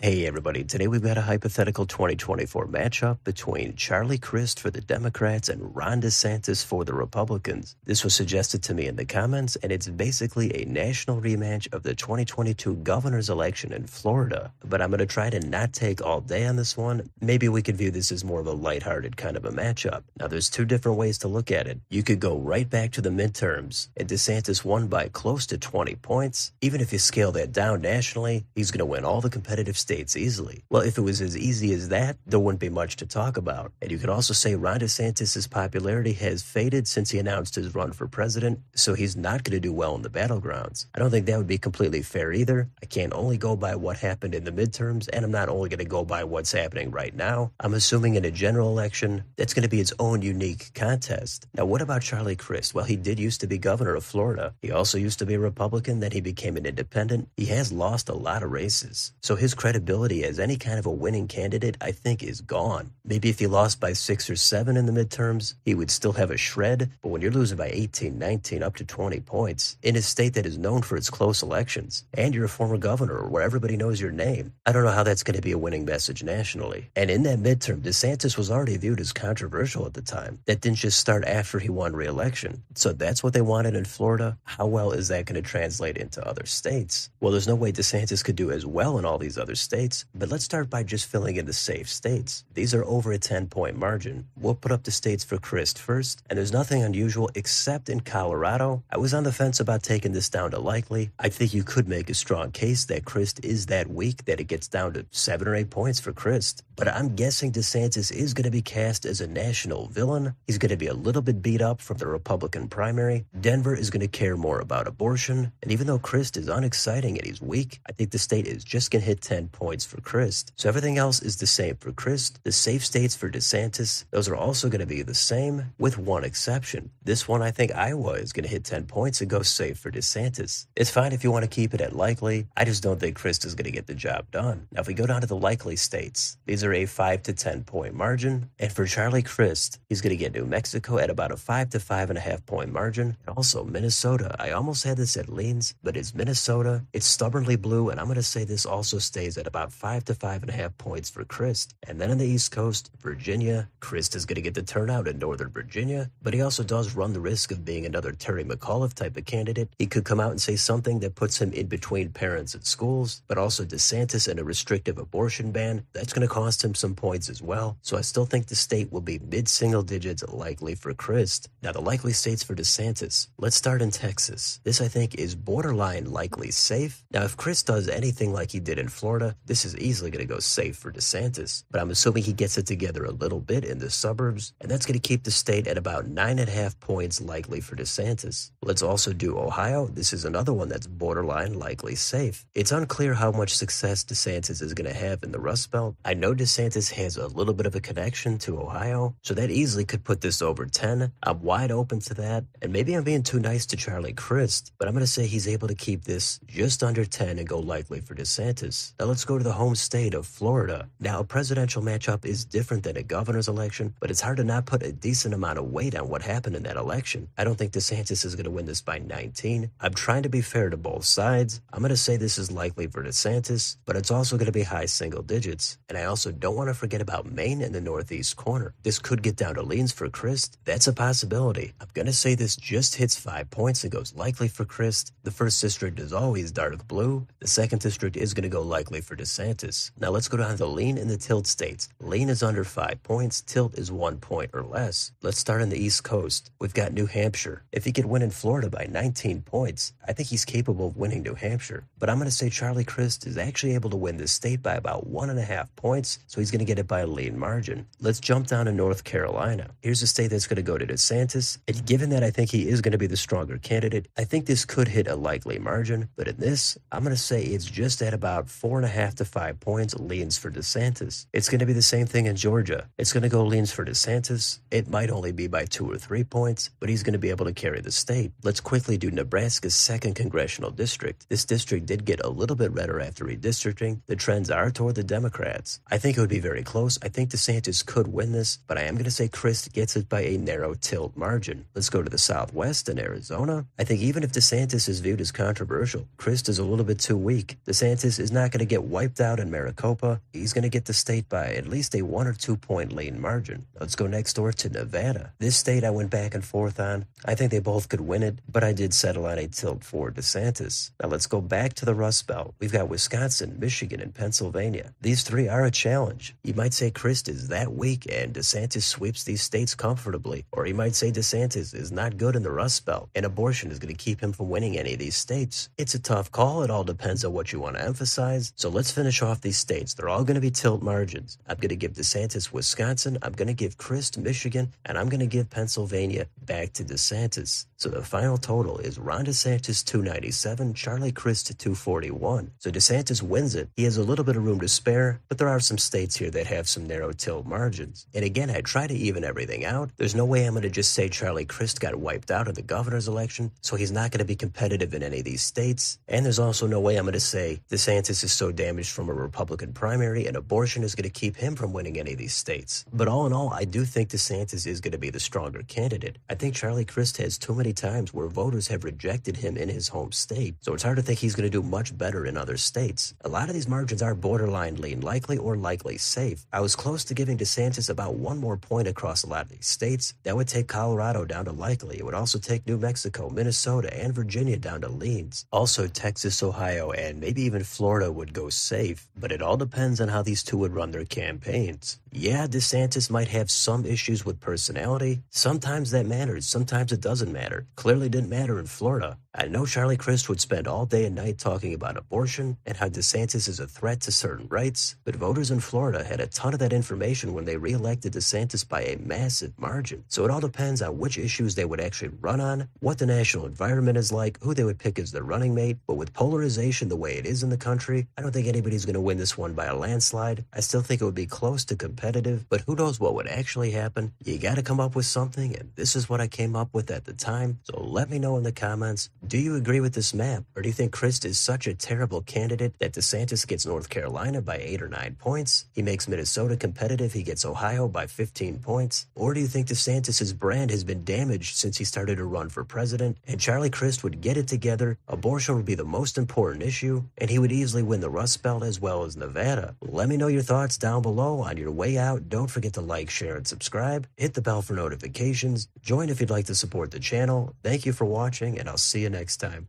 Hey everybody, today we've got a hypothetical 2024 matchup between Charlie Crist for the Democrats and Ron DeSantis for the Republicans. This was suggested to me in the comments, and it's basically a national rematch of the 2022 governor's election in Florida. But I'm going to try to not take all day on this one. Maybe we could view this as more of a lighthearted kind of a matchup. Now there's two different ways to look at it. You could go right back to the midterms, and DeSantis won by close to 20 points. Even if you scale that down nationally, he's going to win all the competitive states easily. Well, if it was as easy as that, there wouldn't be much to talk about. And you could also say Ron DeSantis' popularity has faded since he announced his run for president, so he's not going to do well in the battlegrounds. I don't think that would be completely fair either. I can't only go by what happened in the midterms, and I'm not only going to go by what's happening right now. I'm assuming in a general election, that's going to be its own unique contest. Now, what about Charlie Crist? Well, he did used to be governor of Florida. He also used to be a Republican, then he became an independent. He has lost a lot of races, so his credibility as any kind of a winning candidate, I think, is gone. Maybe if he lost by 6 or 7 in the midterms, he would still have a shred, but when you're losing by 18, 19, up to 20 points, in a state that is known for its close elections, and you're a former governor where everybody knows your name, I don't know how that's going to be a winning message nationally. And in that midterm, DeSantis was already viewed as controversial at the time. That didn't just start after he won re-election. So that's what they wanted in Florida. How well is that going to translate into other states? Well, there's no way DeSantis could do as well in all these other states, but let's start by just filling in the safe states. These are over a 10-point margin. We'll put up the states for Crist first, and there's nothing unusual except in Colorado. I was on the fence about taking this down to likely. I think you could make a strong case that Crist is that weak that it gets down to 7 or 8 points for Crist, but I'm guessing DeSantis is going to be cast as a national villain. He's going to be a little bit beat up from the Republican primary. Denver is going to care more about abortion, and even though Crist is unexciting and he's weak, I think the state is just going to hit 10 points for Crist. So everything else is the same for Crist. The safe states for DeSantis, those are also going to be the same, with one exception. This one, I think Iowa is going to hit 10 points and go safe for DeSantis. It's fine if you want to keep it at likely. I just don't think Crist is going to get the job done. Now, if we go down to the likely states, these are a 5 to 10 point margin. And for Charlie Crist, he's going to get New Mexico at about a 5 to 5.5 point margin. And also Minnesota. I almost had this at leans, but it's Minnesota. It's stubbornly blue, and I'm going to say this also stays at about 5 to 5.5 points for Crist. And then on the East Coast, Virginia, Crist is going to get the turnout in Northern Virginia, but he also does run the risk of being another Terry McAuliffe type of candidate. He could come out and say something that puts him in between parents and schools, but also DeSantis and a restrictive abortion ban. That's going to cost him some points as well. So I still think the state will be mid-single digits likely for Crist. Now, the likely states for DeSantis. Let's start in Texas. This, I think, is borderline likely safe. Now, if Crist does anything like he did in Florida, this is easily going to go safe for DeSantis, but I'm assuming he gets it together a little bit in the suburbs, and that's going to keep the state at about 9.5 points likely for DeSantis. Let's also do Ohio. This is another one that's borderline likely safe. It's unclear how much success DeSantis is going to have in the Rust Belt. I know DeSantis has a little bit of a connection to Ohio, so that easily could put this over 10. I'm wide open to that, and maybe I'm being too nice to Charlie Crist, but I'm going to say he's able to keep this just under 10 and go likely for DeSantis. Now let's go to the home state of Florida. Now, a presidential matchup is different than a governor's election, but it's hard to not put a decent amount of weight on what happened in that election. I don't think DeSantis is going to win this by 19. I'm trying to be fair to both sides. I'm going to say this is likely for DeSantis, but it's also going to be high single digits. And I also don't want to forget about Maine in the northeast corner. This could get down to leans for Crist. That's a possibility. I'm going to say this just hits 5 points and goes likely for Crist. The first district is always dark blue. The second district is going to go likely for DeSantis. Now let's go down to the lean in the tilt states. Lean is under 5 points. Tilt is 1 point or less. Let's start on the East Coast. We've got New Hampshire. If he could win in Florida by 19 points, I think he's capable of winning New Hampshire. But I'm going to say Charlie Crist is actually able to win this state by about 1.5 points, so he's going to get it by a lean margin. Let's jump down to North Carolina. Here's a state that's going to go to DeSantis, and given that I think he is going to be the stronger candidate, I think this could hit a likely margin, but in this, I'm going to say it's just at about 4.5 to 5 points leans for DeSantis. It's going to be the same thing in Georgia. It's going to go leans for DeSantis. It might only be by 2 or 3 points, but he's going to be able to carry the state. Let's quickly do Nebraska's 2nd congressional district. This district did get a little bit redder after redistricting. The trends are toward the Democrats. I think it would be very close. I think DeSantis could win this, but I am going to say Crist gets it by a narrow tilt margin. Let's go to the Southwest and Arizona. I think even if DeSantis is viewed as controversial, Crist is a little bit too weak. DeSantis is not going to get wiped out in Maricopa, he's going to get the state by at least a 1 or 2 point lean margin. Let's go next door to Nevada. This state I went back and forth on. I think they both could win it, but I did settle on a tilt for DeSantis. Now let's go back to the Rust Belt. We've got Wisconsin, Michigan, and Pennsylvania. These three are a challenge. You might say Crist is that weak and DeSantis sweeps these states comfortably, or you might say DeSantis is not good in the Rust Belt and abortion is going to keep him from winning any of these states. It's a tough call. It all depends on what you want to emphasize. So let's finish off these states. They're all going to be tilt margins. I'm going to give DeSantis Wisconsin, I'm going to give Crist Michigan, and I'm going to give Pennsylvania back to DeSantis. So the final total is Ron DeSantis 297, Charlie Crist 241. So DeSantis wins it. He has a little bit of room to spare, but there are some states here that have some narrow tilt margins. And again, I try to even everything out. There's no way I'm going to just say Charlie Crist got wiped out in the governor's election, so he's not going to be competitive in any of these states. And there's also no way I'm going to say DeSantis is so damaged from a Republican primary and abortion is going to keep him from winning any of these states. But all in all, I do think DeSantis is going to be the stronger candidate. I think Charlie Crist has too many times where voters have rejected him in his home state, so it's hard to think he's going to do much better in other states. A lot of these margins are borderline lean likely or likely safe. I was close to giving DeSantis about 1 more point across a lot of these states. That would take Colorado down to likely. It would also take New Mexico, Minnesota, and Virginia down to leans. Also, Texas, Ohio, and maybe even Florida would go safe, but it all depends on how these two would run their campaigns. Yeah, DeSantis might have some issues with personality. Sometimes that matters, sometimes it doesn't matter. Clearly didn't matter in Florida. I know Charlie Crist would spend all day and night talking about abortion and how DeSantis is a threat to certain rights, but voters in Florida had a ton of that information when they re-elected DeSantis by a massive margin. So it all depends on which issues they would actually run on, what the national environment is like, who they would pick as their running mate. But with polarization the way it is in the country, I don't think anybody's going to win this one by a landslide. I still think it would be close to competitive, but who knows what would actually happen. You got to come up with something, and this is what I came up with at the time. So let me know in the comments. Do you agree with this map? Or do you think Crist is such a terrible candidate that DeSantis gets North Carolina by 8 or 9 points? He makes Minnesota competitive, he gets Ohio by 15 points? Or do you think DeSantis' brand has been damaged since he started to run for president, and Charlie Crist would get it together, abortion would be the most important issue, and he would easily win the Rust Belt as well as Nevada? Let me know your thoughts down below. On your way out, don't forget to like, share, and subscribe. Hit the bell for notifications. Join if you'd like to support the channel. Thank you for watching, and I'll see you next time.